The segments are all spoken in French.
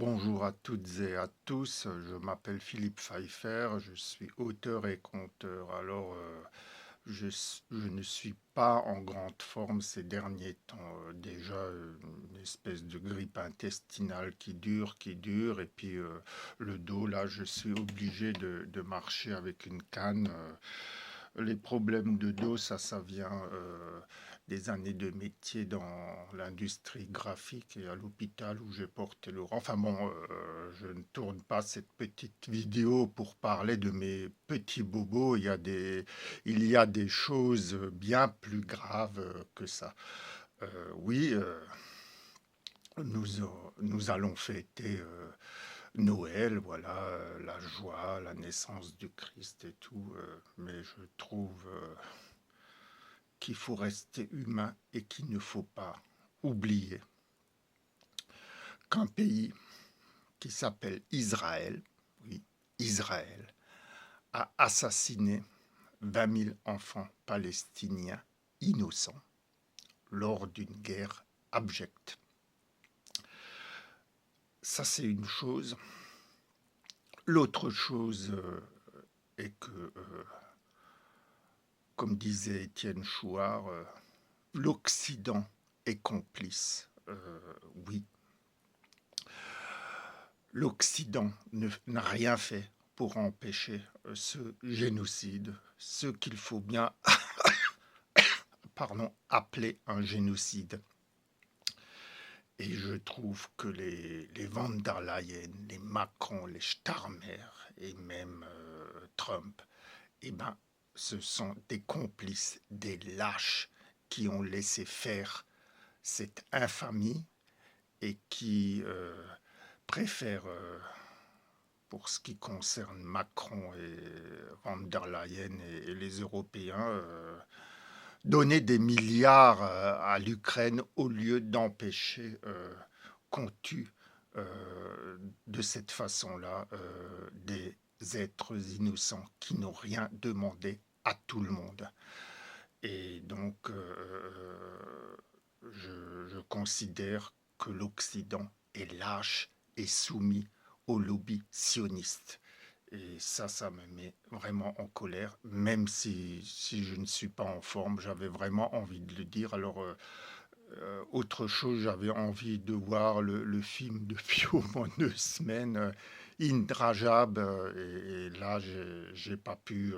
Bonjour à toutes et à tous, je m'appelle Philippe Pfeiffer, je suis auteur et conteur. Je ne suis pas en grande forme ces derniers temps. Déjà, une espèce de grippe intestinale qui dure, et puis le dos, là, je suis obligé de marcher avec une canne. Les problèmes de dos, ça vient des années de métier dans l'industrie graphique et à l'hôpital où j'ai porté le... Enfin bon, je ne tourne pas cette petite vidéo pour parler de mes petits bobos. Il y a des choses bien plus graves que ça. Oui, nous allons fêter Noël, voilà, la joie, la naissance du Christ et tout, mais je trouve qu'il faut rester humain et qu'il ne faut pas oublier qu'un pays qui s'appelle Israël, oui, Israël, a assassiné 20 000 enfants palestiniens innocents lors d'une guerre abjecte. Ça, c'est une chose. L'autre chose est que, comme disait Étienne Chouard, l'Occident est complice. Oui, l'Occident n'a rien fait pour empêcher ce génocide, ce qu'il faut bien appeler un génocide. Et je trouve que les Van der Leyen, les Macron, les Starmer et même Trump, eh ben, ce sont des complices, des lâches qui ont laissé faire cette infamie et qui préfèrent, pour ce qui concerne Macron et Van der Leyen et les Européens, donner des milliards à l'Ukraine au lieu d'empêcher qu'on tue de cette façon-là des êtres innocents qui n'ont rien demandé à tout le monde. Et donc, je considère que l'Occident est lâche et soumis au lobby sioniste. Et ça me met vraiment en colère, même si je ne suis pas en forme, j'avais vraiment envie de le dire. Autre chose, j'avais envie de voir le film depuis au moins 2 semaines, Indrajab, et là, j'ai pas pu.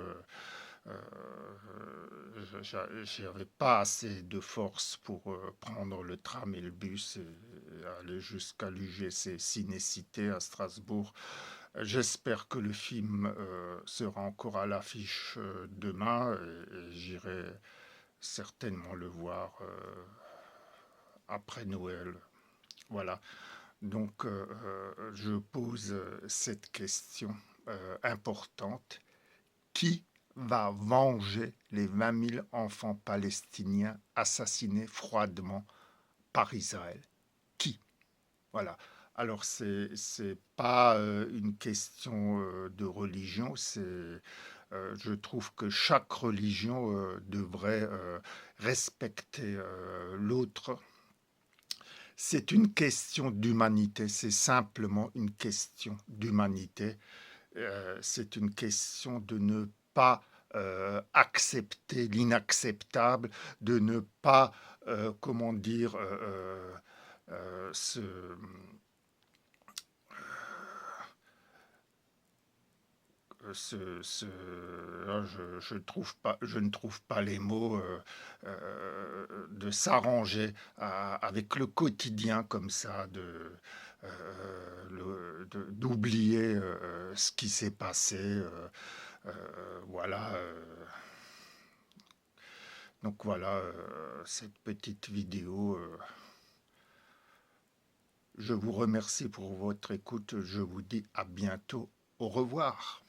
J'avais pas assez de force pour prendre le tram et le bus et aller jusqu'à l'UGC Cinécité à Strasbourg. J'espère que le film sera encore à l'affiche demain et j'irai certainement le voir après Noël. Voilà. Donc, je pose cette question importante. Qui va venger les 20 000 enfants palestiniens assassinés froidement par Israël? Qui? Voilà. Alors, c'est pas une question de religion, je trouve que chaque religion devrait respecter l'autre. C'est une question d'humanité, c'est simplement une question d'humanité. C'est une question de ne pas accepter l'inacceptable, de ne pas, comment dire, se, là, je ne trouve pas les mots, de s'arranger avec le quotidien comme ça, d'oublier ce qui s'est passé. Voilà. Donc voilà, cette petite vidéo. Je vous remercie pour votre écoute. Je vous dis à bientôt. Au revoir.